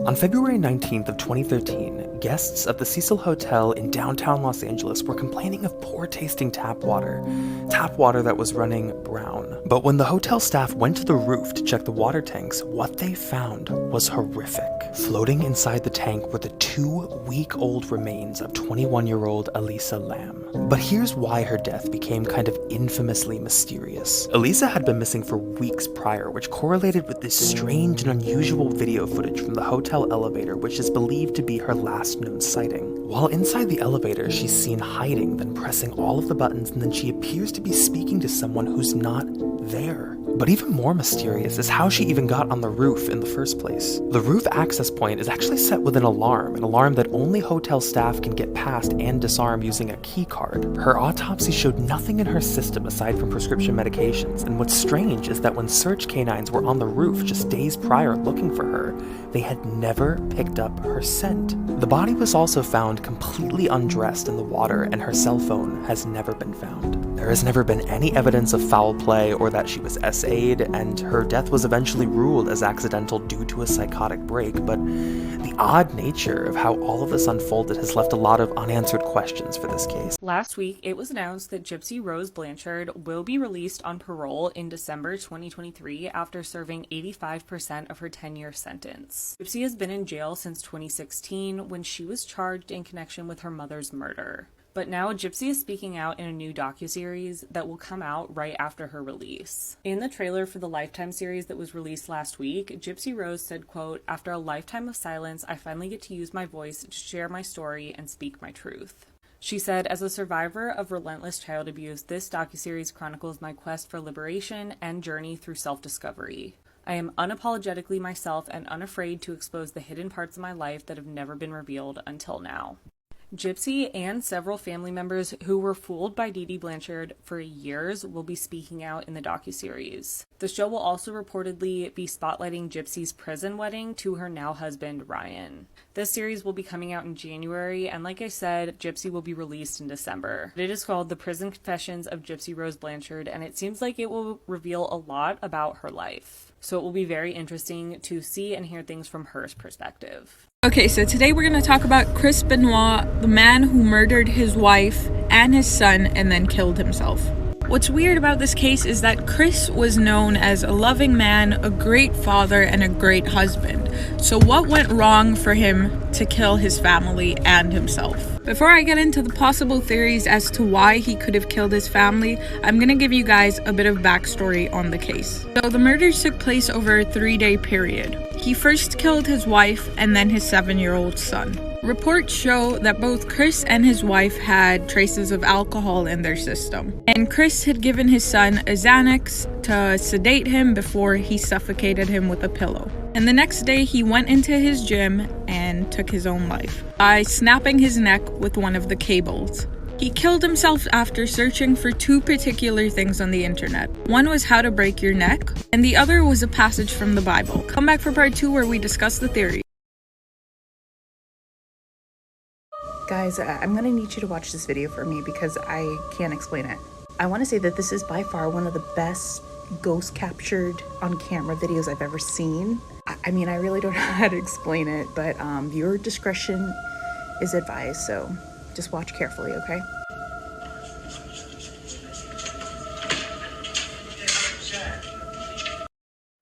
On February 19th of 2013, guests of the Cecil Hotel in downtown Los Angeles were complaining of poor-tasting tap water that was running brown. But when the hotel staff went to the roof to check the water tanks, what they found was horrific. Floating inside the tank were the 2-week-old remains of 21-year-old Elisa Lam. But here's why her death became kind of infamously mysterious. Elisa had been missing for weeks prior, which correlated with this strange and unusual video footage from the hotel elevator, which is believed to be her last known sighting. While inside the elevator, she's seen hiding, then pressing all of the buttons, and then she appears to be speaking to someone who's not there. But even more mysterious is how she even got on the roof in the first place. The roof access point is actually set with an alarm that only hotel staff can get past and disarm using a key card. Her autopsy showed nothing in her system aside from prescription medications, and what's strange is that when search canines were on the roof just days prior looking for her, they had never picked up her scent. The body was also found completely undressed in the water, and her cell phone has never been found. There has never been any evidence of foul play or that she was SA'd, and her death was eventually ruled as accidental due to a psychotic break, but the odd nature of how all of this unfolded has left a lot of unanswered questions for this case. Last week, it was announced that Gypsy Rose Blanchard will be released on parole in December 2023 after serving 85% of her 10-year sentence. Gypsy has been in jail since 2016 when she was charged in connection with her mother's murder. But now Gypsy is speaking out in a new docuseries that will come out right after her release. In the trailer for the Lifetime series that was released last week, Gypsy Rose said, quote, "After a lifetime of silence, I finally get to use my voice to share my story and speak my truth." She said, "As a survivor of relentless child abuse, this docuseries chronicles my quest for liberation and journey through self-discovery. I am unapologetically myself and unafraid to expose the hidden parts of my life that have never been revealed until now." Gypsy and several family members who were fooled by Dee Dee Blanchard for years will be speaking out in the docuseries. The show will also reportedly be spotlighting Gypsy's prison wedding to her now husband, Ryan. This series will be coming out in January, and like I said, Gypsy will be released in December. It is called The Prison Confessions of Gypsy Rose Blanchard, and it seems like it will reveal a lot about her life. So it will be very interesting to see and hear things from her perspective. Okay, so today we're going to talk about Chris Benoit, the man who murdered his wife and his son and then killed himself. What's weird about this case is that Chris was known as a loving man, a great father, and a great husband. So what went wrong for him to kill his family and himself? Before I get into the possible theories as to why he could have killed his family, I'm going to give you guys a bit of backstory on the case. So the murders took place over a 3-day period. He first killed his wife and then his 7-year-old son. Reports show that both Chris and his wife had traces of alcohol in their system. And Chris had given his son a Xanax to sedate him before he suffocated him with a pillow. And the next day he went into his gym and took his own life by snapping his neck with one of the cables. He killed himself after searching for 2 particular things on the internet. One was how to break your neck, and the other was a passage from the Bible. Come back for part 2 where we discuss the theory. Guys, I'm gonna need you to watch this video for me because I can't explain it. I want to say that this is by far one of the best ghost captured on camera videos I've ever seen. I mean, I really don't know how to explain it, but viewer discretion is advised, so just watch carefully, okay?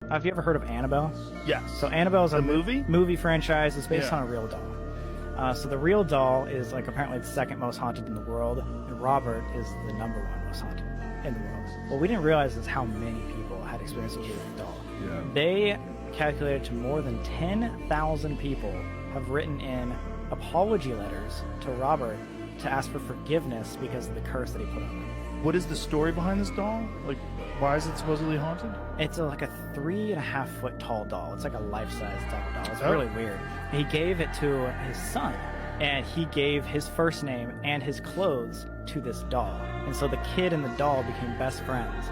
Have you ever heard of Annabelle? Yes. So Annabelle is a movie franchise. It's based Yeah. on a real doll. So the real doll is like apparently the second most haunted in the world, and Robert is the number 1 most haunted in the world. What we didn't realize is how many people had experiences with the doll. Yeah. They calculated to more than 10,000 people have written in apology letters to Robert to ask for forgiveness because of the curse that he put on them. What is the story behind this doll? Like, why is it supposedly haunted? It's like a 3.5 foot tall doll. It's like a life-size type of doll. It's Oh. really weird. He gave it to his son, and he gave his first name and his clothes to this doll. And so the kid and the doll became best friends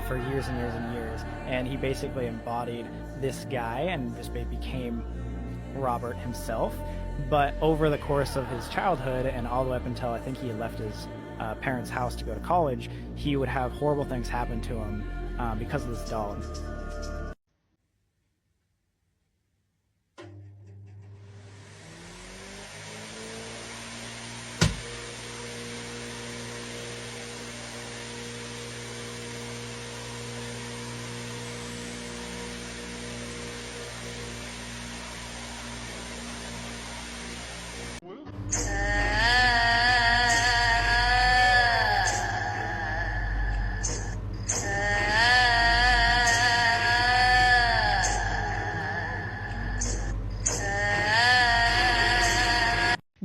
for years and years and years. And he basically embodied this guy and just became Robert himself. But over the course of his childhood and all the way up until I think he had left his parents' house to go to college, he would have horrible things happen to him because of this doll.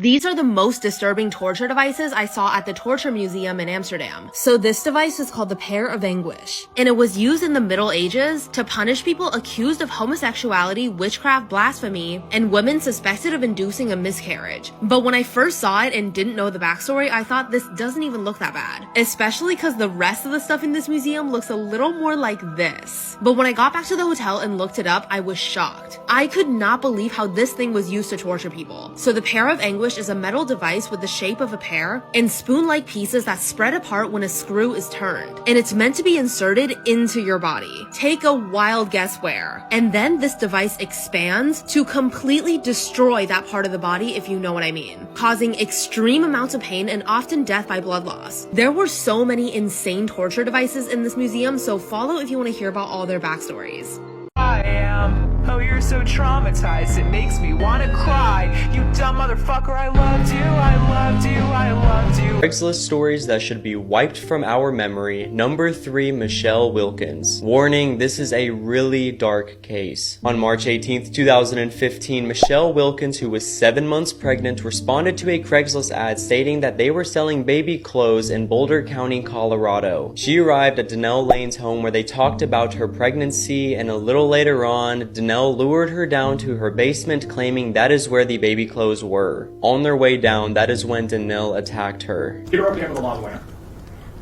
These are the most disturbing torture devices I saw at the Torture Museum in Amsterdam. So this device is called the Pear of Anguish, and it was used in the Middle Ages to punish people accused of homosexuality, witchcraft, blasphemy, and women suspected of inducing a miscarriage. But when I first saw it and didn't know the backstory, I thought this doesn't even look that bad, especially because the rest of the stuff in this museum looks a little more like this. But when I got back to the hotel and looked it up, I was shocked. I could not believe how this thing was used to torture people. So the Pear of Anguish is a metal device with the shape of a pear and spoon-like pieces that spread apart when a screw is turned, and it's meant to be inserted into your body. Take a wild guess where. And then this device expands to completely destroy that part of the body, if you know what I mean, causing extreme amounts of pain and often death by blood loss. There were so many insane torture devices in this museum, so follow if you want to hear about all their backstories. I am. Oh, you're so traumatized, it makes me want to cry. You dumb motherfucker, I loved you, I loved you, I loved you. Craigslist stories that should be wiped from our memory. Number 3, Michelle Wilkins. Warning, this is a really dark case. On March 18th, 2015, Michelle Wilkins, who was 7 months pregnant, responded to a Craigslist ad stating that they were selling baby clothes in Boulder County, Colorado. She arrived at Donnell Lane's home where they talked about her pregnancy, and a little later on, Donnell lured her down to her basement, claiming that is where the baby clothes were. On their way down, that is when Donnell attacked her. Hit her over the head with a lava lamp,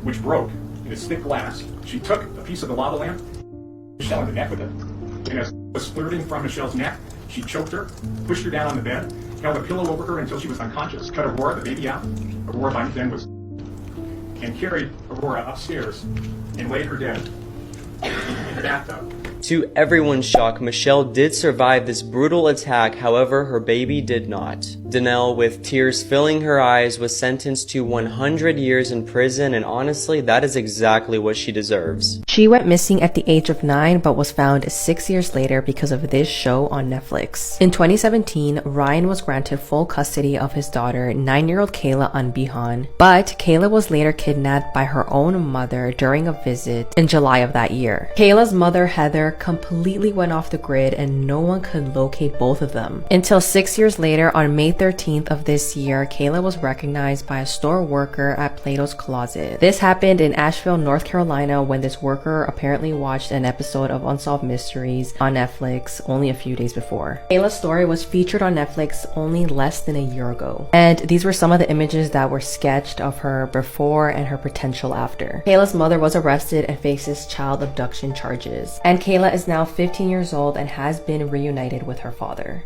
which broke in its thick glass. She took a piece of the lava lamp, Michelle in the neck with it, and as it was splurting from Michelle's neck, she choked her, pushed her down on the bed, held a pillow over her until she was unconscious, cut Aurora, the baby, out. Aurora by then was, and carried Aurora upstairs and laid her dead in the bathtub. To everyone's shock, Michelle did survive this brutal attack, however, her baby did not. Donnell, with tears filling her eyes, was sentenced to 100 years in prison, and honestly, that is exactly what she deserves. She went missing at the age of 9, but was found 6 years later because of this show on Netflix. In 2017, Ryan was granted full custody of his daughter, 9-year-old Kayla Unbehan, but Kayla was later kidnapped by her own mother during a visit in July of that year. Kayla's mother, Heather, completely went off the grid and no one could locate both of them. Until 6 years later, on May 13th of this year, Kayla was recognized by a store worker at Plato's Closet. This happened in Asheville, North Carolina, when this worker apparently watched an episode of Unsolved Mysteries on Netflix only a few days before. Kayla's story was featured on Netflix only less than a year ago. And these were some of the images that were sketched of her before and her potential after. Kayla's mother was arrested and faces child abduction charges. And Kayla is now 15 years old and has been reunited with her father.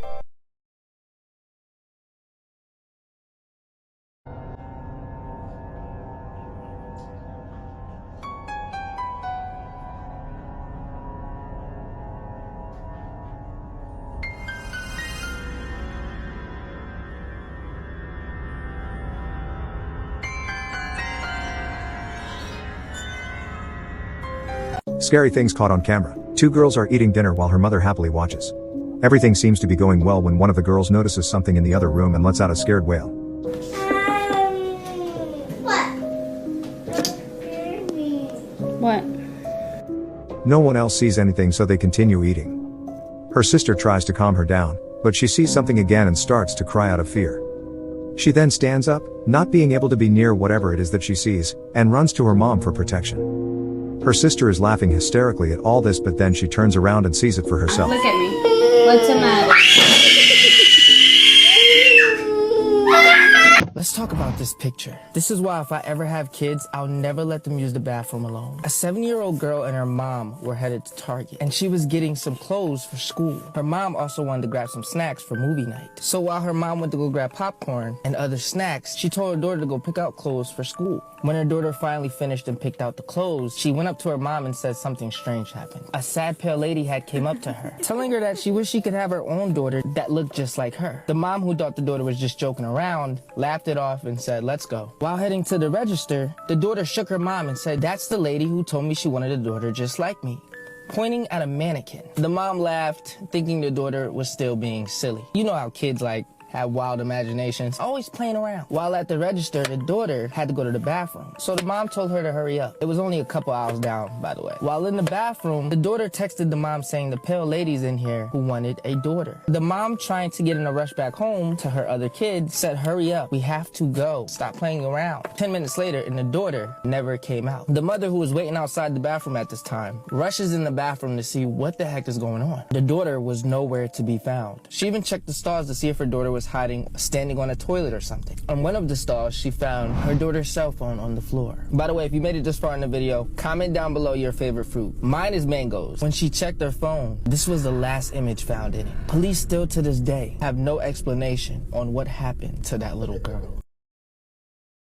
Scary things caught on camera. 2 girls are eating dinner while her mother happily watches. Everything seems to be going well when one of the girls notices something in the other room and lets out a scared wail. What? No one else sees anything, so they continue eating. Her sister tries to calm her down, but she sees something again and starts to cry out of fear. She then stands up, not being able to be near whatever it is that she sees, and runs to her mom for protection. Her sister is laughing hysterically at all this, but then she turns around and sees it for herself. Look at me. What's the matter? Let's talk about this picture. This is why if I ever have kids, I'll never let them use the bathroom alone. A 7-year-old girl and her mom were headed to Target, and she was getting some clothes for school. Her mom also wanted to grab some snacks for movie night. So while her mom went to go grab popcorn and other snacks, she told her daughter to go pick out clothes for school. When her daughter finally finished and picked out the clothes, she went up to her mom and said something strange happened. A sad pale lady had came up to her, telling her that she wished she could have her own daughter that looked just like her. The mom, who thought the daughter was just joking around, laughed it off and said, "Let's go." While heading to the register, the daughter shook her mom and said, "That's the lady who told me she wanted a daughter just like me," pointing at a mannequin. The mom laughed, thinking the daughter was still being silly. You know how kids like had wild imaginations, always playing around. While at the register, the daughter had to go to the bathroom, so the mom told her to hurry up. It was only a couple hours down, by the way. While in the bathroom, the daughter texted the mom saying the pale lady's in here who wanted a daughter. The mom, trying to get in a rush back home to her other kids, said, hurry up, we have to go. Stop playing around. 10 minutes later, and the daughter never came out. The mother, who was waiting outside the bathroom at this time, rushes in the bathroom to see what the heck is going on. The daughter was nowhere to be found. She even checked the stalls to see if her daughter was hiding, standing on a toilet or something. On one of the stalls, she found her daughter's cell phone on the floor. By the way, if you made it this far in the video, comment down below your favorite fruit. Mine is mangoes. When she checked her phone, this was the last image found in it. Police still to this day have no explanation on what happened to that little girl.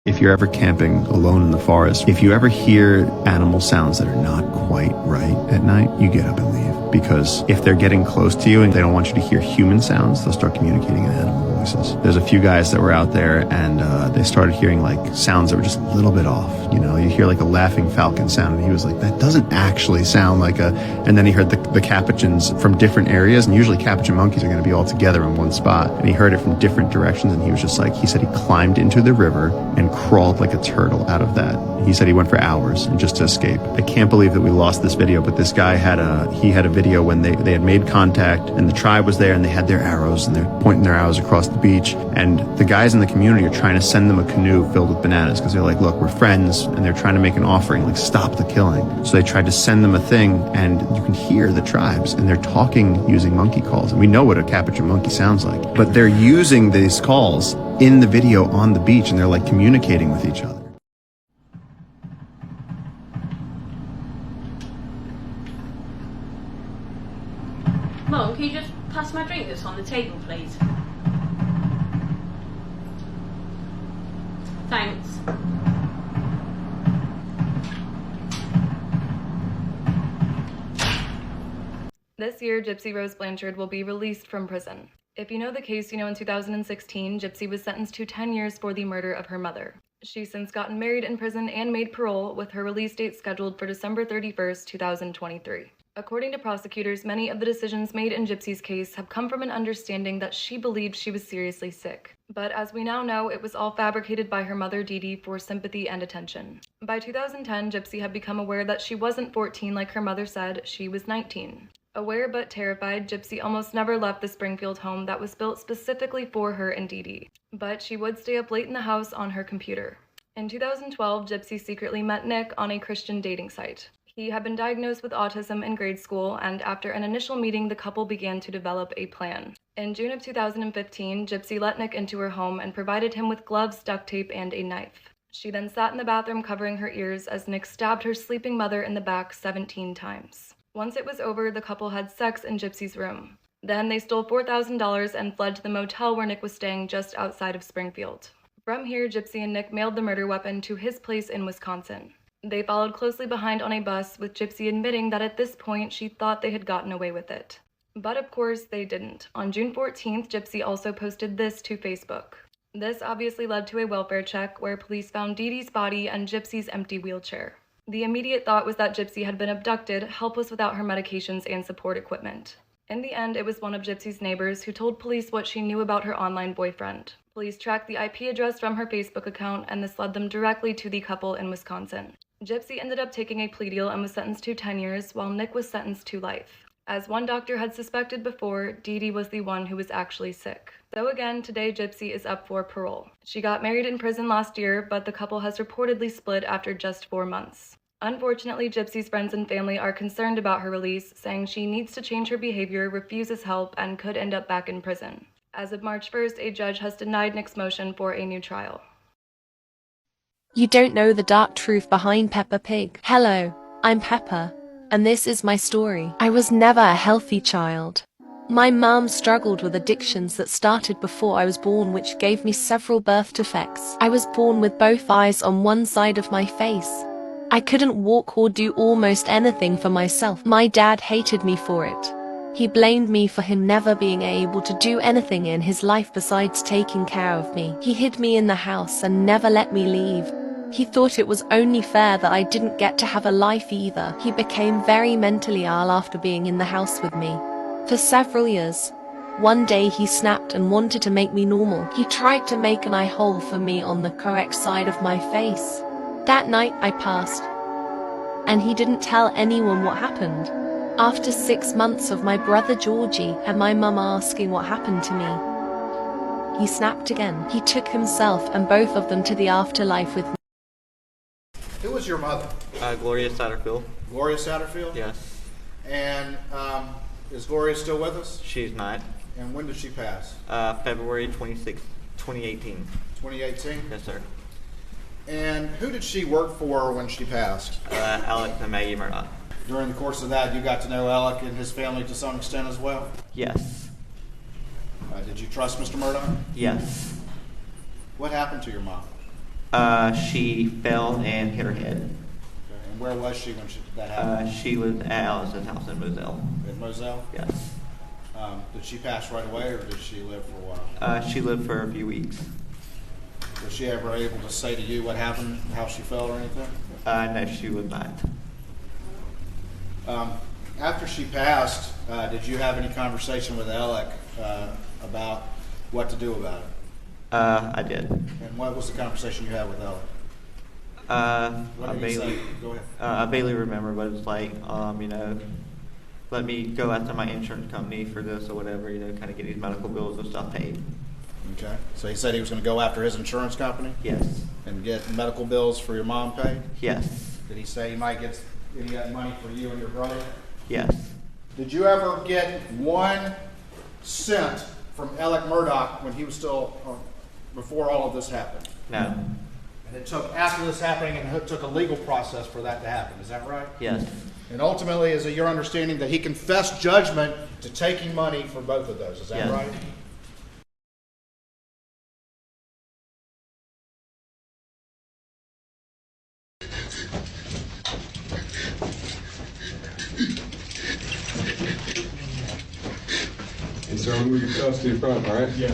If you're ever camping alone in the forest, if you ever hear animal sounds that are not quite right at night, you get up and leave. Because if they're getting close to you and they don't want you to hear human sounds, they'll start communicating in animal voices. There's a few guys that were out there and they started hearing like sounds that were just a little bit off. You know, you hear like a laughing falcon sound and he was like, that doesn't actually sound like a... And then he heard the capuchins from different areas, and usually capuchin monkeys are going to be all together in one spot. And he heard it from different directions, and he was just like, he said he climbed into the river and crawled like a turtle out of that. He said he went for hours and just to escape. I can't believe that we lost this video, but this guy had a video when they had made contact and the tribe was there and they had their arrows and they're pointing their arrows across the beach, and the guys in the community are trying to send them a canoe filled with bananas because they're like, look, we're friends, and they're trying to make an offering, like stop the killing. So they tried to send them a thing, and you can hear the tribes and they're talking using monkey calls, and we know what a capuchin monkey sounds like, but they're using these calls in the video on the beach and they're like communicating with each other. Mum, can you just pass my drink that's on the table, please? Thanks. This year, Gypsy Rose Blanchard will be released from prison. If you know the case, you know in 2016, Gypsy was sentenced to 10 years for the murder of her mother. She's since gotten married in prison and made parole, with her release date scheduled for December 31st, 2023. According to prosecutors, many of the decisions made in Gypsy's case have come from an understanding that she believed she was seriously sick. But as we now know, it was all fabricated by her mother Dee Dee for sympathy and attention. By 2010, Gypsy had become aware that she wasn't 14 like her mother said, she was 19. Aware but terrified, Gypsy almost never left the Springfield home that was built specifically for her and Dee Dee. But she would stay up late in the house on her computer. In 2012, Gypsy secretly met Nick on a Christian dating site. He had been diagnosed with autism in grade school, and after an initial meeting, the couple began to develop a plan. In June of 2015, Gypsy let Nick into her home and provided him with gloves, duct tape, and a knife. She then sat in the bathroom covering her ears as Nick stabbed her sleeping mother in the back 17 times. Once it was over, the couple had sex in Gypsy's room. Then they stole $4,000 and fled to the motel where Nick was staying just outside of Springfield. From here, Gypsy and Nick mailed the murder weapon to his place in Wisconsin. They followed closely behind on a bus, with Gypsy admitting that at this point she thought they had gotten away with it. But of course they didn't. On June 14th, Gypsy also posted this to Facebook. This obviously led to a welfare check where police found Dee Dee's body and Gypsy's empty wheelchair. The immediate thought was that Gypsy had been abducted, helpless without her medications and support equipment. In the end, it was one of Gypsy's neighbors who told police what she knew about her online boyfriend. Police tracked the IP address from her Facebook account, and this led them directly to the couple in Wisconsin. Gypsy ended up taking a plea deal and was sentenced to 10 years, while Nick was sentenced to life. As one doctor had suspected before, Dee Dee was the one who was actually sick. So again, today Gypsy is up for parole. She got married in prison last year, but the couple has reportedly split after just 4 months. Unfortunately, Gypsy's friends and family are concerned about her release, saying she needs to change her behavior, refuses help, and could end up back in prison. As of March 1st, a judge has denied Nick's motion for a new trial. You don't know the dark truth behind Peppa Pig. Hello, I'm Peppa, and this is my story. I was never a healthy child. My mom struggled with addictions that started before I was born, which gave me several birth defects. I was born with both eyes on one side of my face. I couldn't walk or do almost anything for myself. My dad hated me for it. He blamed me for him never being able to do anything in his life besides taking care of me. He hid me in the house and never let me leave. He thought it was only fair that I didn't get to have a life either. He became very mentally ill after being in the house with me. For several years, One day he snapped and wanted to make me normal. He tried to make an eye hole for me on the correct side of my face. That night I passed, and he didn't tell anyone what happened. After 6 months of my brother Georgie and my mum asking what happened to me, he snapped again. He took himself and both of them to the afterlife with me. Who was your mother? Gloria Satterfield. Gloria Satterfield? Yes. And is Gloria still with us? She's not. And when did she pass? February 26, 2018. 2018? Yes, sir. And who did she work for when she passed? Alex and Maggie Murdaugh. During the course of that, you got to know Alec and his family to some extent as well? Yes. Did you trust Mr. Murdaugh? Yes. What happened to your mom? She fell and hit her head. Okay. And where was she when that happened? She was at Alice's house in Moselle. In Moselle? Yes. Did she pass right away, or did she live for a while? She lived for a few weeks. Was she ever able to say to you what happened, how she felt, or anything? No, she was not. After she passed, did you have any conversation with Alec about what to do about it? I did. And what was the conversation you had with Alec? I barely, Go ahead. I barely remember, but it's like, let me go after my insurance company for this or whatever, kind of get these medical bills and stuff paid. Okay. So he said he was going to go after his insurance company? Yes. And get medical bills for your mom paid? Yes. Did he say he might get any money for you and your brother? Yes. Did you ever get 1 cent from Alex Murdaugh when he was still, before all of this happened? No. And it took, after this happening, and it took a legal process for that to happen. Is that right? Yes. And ultimately, is it your understanding that he confessed judgment to taking money for both of those? Is that Yes. right? And so move yourself to the front, all right? Yeah.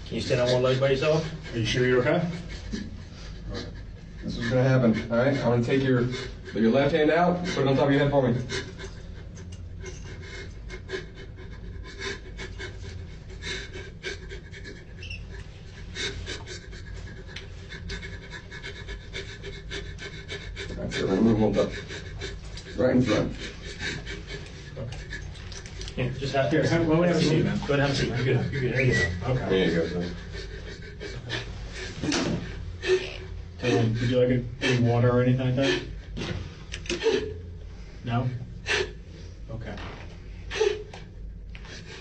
Can you stand on one leg by yourself? Are you sure you're okay? This is what's gonna happen, all right? I'm gonna take your left hand out, put it on top of your head for me. That's it, we're gonna move them up. Right in front. Yeah, just have a seat, man. Go ahead and have a seat. You're good. You're good. There you go. Okay. There you go, son. Would you like any water or anything like that? No? Okay.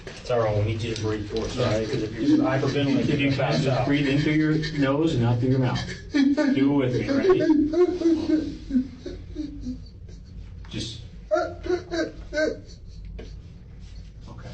It's all right. We need you to breathe for us, all right? Because if you're hyperventilating, if you can just breathe in through your nose and out through your mouth. Do it with me, ready? Just. Okay.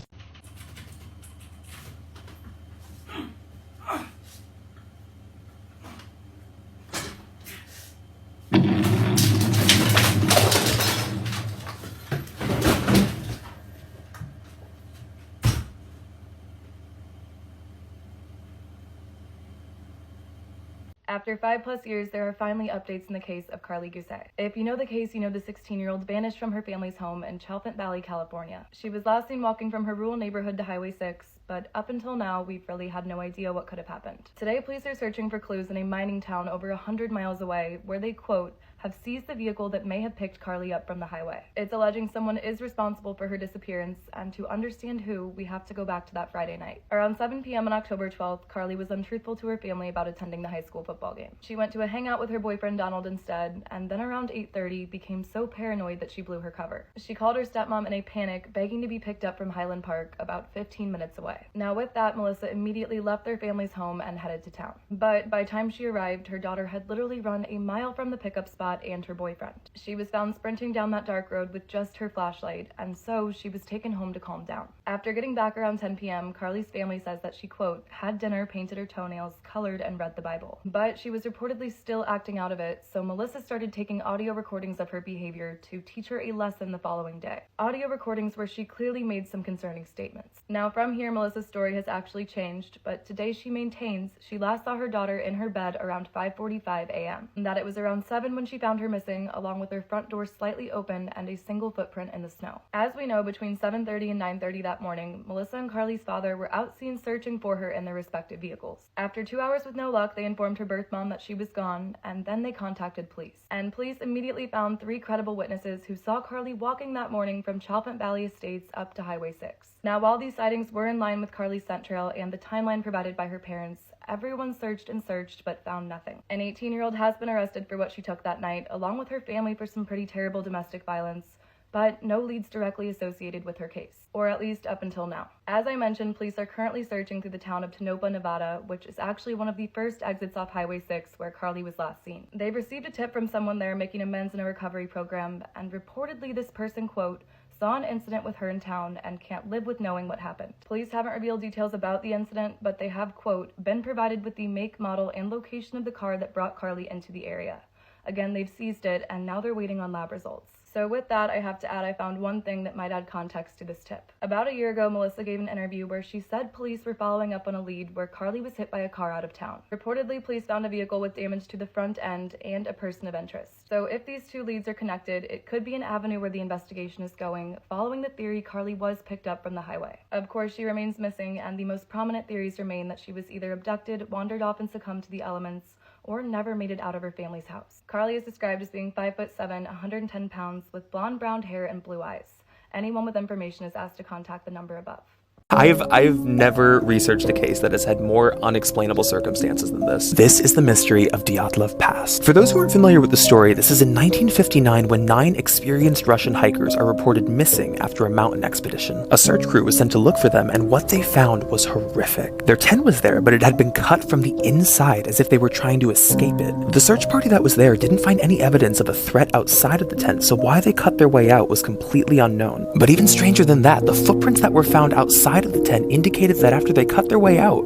After 5+ years, there are finally updates in the case of Karlie Guse. If you know the case, you know the 16-year-old vanished from her family's home in Chalfant Valley, California. She was last seen walking from her rural neighborhood to Highway 6, but up until now, we've really had no idea what could have happened. Today, police are searching for clues in a mining town over 100 miles away, where they, quote, have seized the vehicle that may have picked Karlie up from the highway. It's alleging someone is responsible for her disappearance, and to understand who, we have to go back to that Friday night. Around 7 p.m. on October 12th, Karlie was untruthful to her family about attending the high school football game. She went to a hangout with her boyfriend Donald instead, and then around 8:30 became so paranoid that she blew her cover. She called her stepmom in a panic, begging to be picked up from Highland Park, about 15 minutes away. Now with that, Melissa immediately left their family's home and headed to town. But by the time she arrived, her daughter had literally run a mile from the pickup spot and her boyfriend. She was found sprinting down that dark road with just her flashlight, and so she was taken home to calm down. After getting back around 10 p.m., Karlie's family says that she, quote, had dinner, painted her toenails, colored, and read the Bible. But she was reportedly still acting out of it, so Melissa started taking audio recordings of her behavior to teach her a lesson the following day. Audio recordings where she clearly made some concerning statements. Now from here, Melissa's story has actually changed, but today she maintains she last saw her daughter in her bed around 5:45 a.m., and that it was around 7 when she found her missing, along with her front door slightly open and a single footprint in the snow. As we know, between 7:30 and 9:30 that morning, Melissa and Karlie's father were out seen searching for her in their respective vehicles. After 2 hours with no luck, they informed her birth mom that she was gone, and then they contacted police. And police immediately found 3 credible witnesses who saw Karlie walking that morning from Chalfant Valley Estates up to Highway 6. Now, while these sightings were in line with Karlie's scent trail and the timeline provided by her parents, everyone searched and searched but found nothing. An 18-year-old has been arrested for what she took that night, along with her family for some pretty terrible domestic violence, but no leads directly associated with her case, or at least up until now. As I mentioned, police are currently searching through the town of Tonopah, Nevada, which is actually one of the first exits off Highway 6 where Karlie was last seen. They've received a tip from someone there making amends in a recovery program, and reportedly this person, quote, saw an incident with her in town and can't live with knowing what happened. Police haven't revealed details about the incident, but they have, quote, been provided with the make, model, and location of the car that brought Karlie into the area. Again, they've seized it, and now they're waiting on lab results. So with that, I have to add I found one thing that might add context to this tip. About a year ago, Melissa gave an interview where she said police were following up on a lead where Karlie was hit by a car out of town. Reportedly, police found a vehicle with damage to the front end and a person of interest. So if these 2 leads are connected, it could be an avenue where the investigation is going, following the theory Karlie was picked up from the highway. Of course, she remains missing, and the most prominent theories remain that she was either abducted, wandered off and succumbed to the elements, or never made it out of her family's house. Karlie is described as being 5'7", 110 pounds, with blonde brown hair and blue eyes. Anyone with information is asked to contact the number above. I've never researched a case that has had more unexplainable circumstances than this. This is the mystery of Dyatlov Pass. For those who aren't familiar with the story, this is in 1959 when 9 experienced Russian hikers are reported missing after a mountain expedition. A search crew was sent to look for them, and what they found was horrific. Their tent was there, but it had been cut from the inside as if they were trying to escape it. The search party that was there didn't find any evidence of a threat outside of the tent, so why they cut their way out was completely unknown. But even stranger than that, the footprints that were found outside of the tent indicated that after they cut their way out,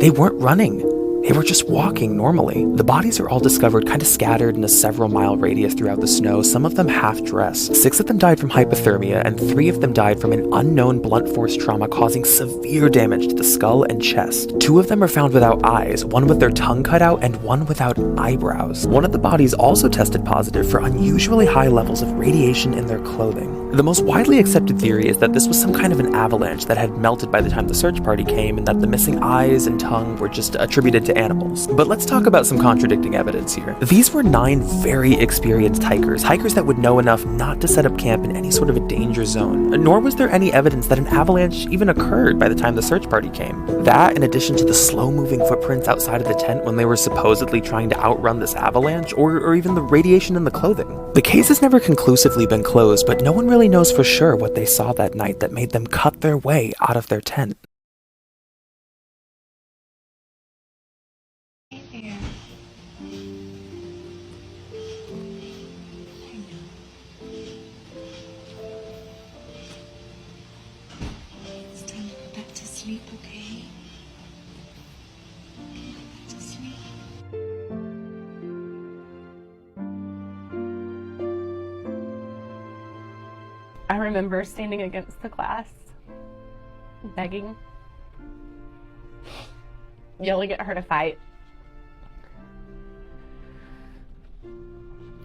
they weren't running. They were just walking normally. The bodies are all discovered kind of scattered in a several-mile radius throughout the snow, some of them half-dressed. 6 of them died from hypothermia, and 3 of them died from an unknown blunt force trauma causing severe damage to the skull and chest. 2 of them are found without eyes, one with their tongue cut out and one without eyebrows. One of the bodies also tested positive for unusually high levels of radiation in their clothing. The most widely accepted theory is that this was some kind of an avalanche that had melted by the time the search party came, and that the missing eyes and tongue were just attributed to animals. But let's talk about some contradicting evidence here. These were 9 very experienced hikers that would know enough not to set up camp in any sort of a danger zone, nor was there any evidence that an avalanche even occurred by the time the search party came. That, in addition to the slow-moving footprints outside of the tent when they were supposedly trying to outrun this avalanche, or even the radiation in the clothing. The case has never conclusively been closed, but no one really knows for sure what they saw that night that made them cut their way out of their tent. It's time to go back to sleep, okay? Go back to sleep. I remember standing against the glass, begging, yelling at her to fight.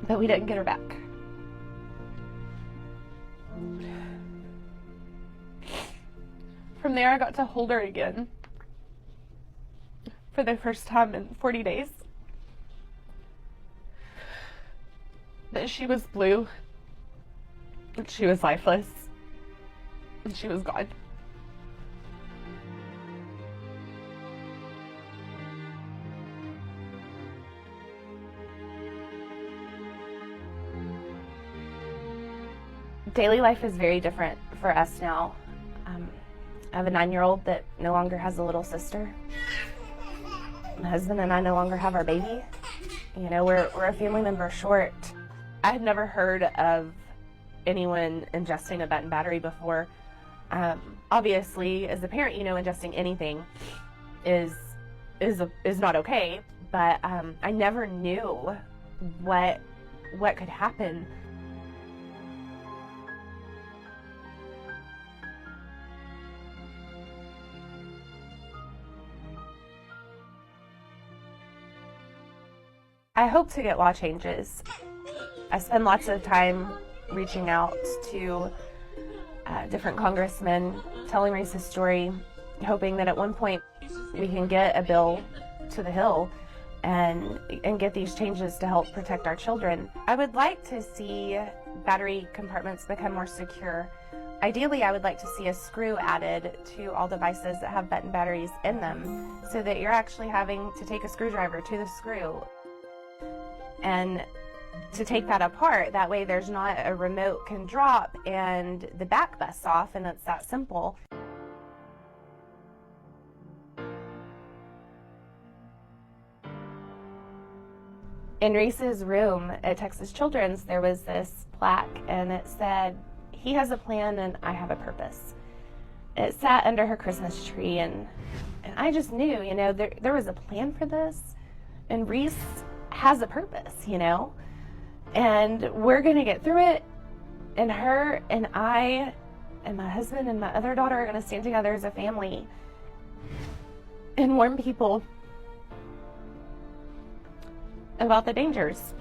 But we didn't get her back. From there, I got to hold her again for the first time in 40 days. But she was blue. She was lifeless, and she was gone. Daily life is very different for us now. I have a 9-year-old that no longer has a little sister. My husband and I no longer have our baby. You know, we're a family member short. I had never heard of anyone ingesting a bent battery before. Obviously, as a parent, you know ingesting anything is not okay, but I never knew what could happen. I hope to get law changes I spend lots of time reaching out to different congressmen, telling Reese's story, hoping that at one point we can get a bill to the Hill and get these changes to help protect our children. I would like to see battery compartments become more secure. Ideally, I would like to see a screw added to all devices that have button batteries in them so that you're actually having to take a screwdriver to the screw and to take that apart. That way there's not a remote can drop and the back busts off, and it's that simple. In Reese's room at Texas Children's, there was this plaque, and it said, "He has a plan and I have a purpose." It sat under her Christmas tree, and I just knew, you know, there was a plan for this, and Reese has a purpose, you know, and we're going to get through it, and her and I and my husband and my other daughter are going to stand together as a family and warn people about the dangers.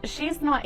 She's not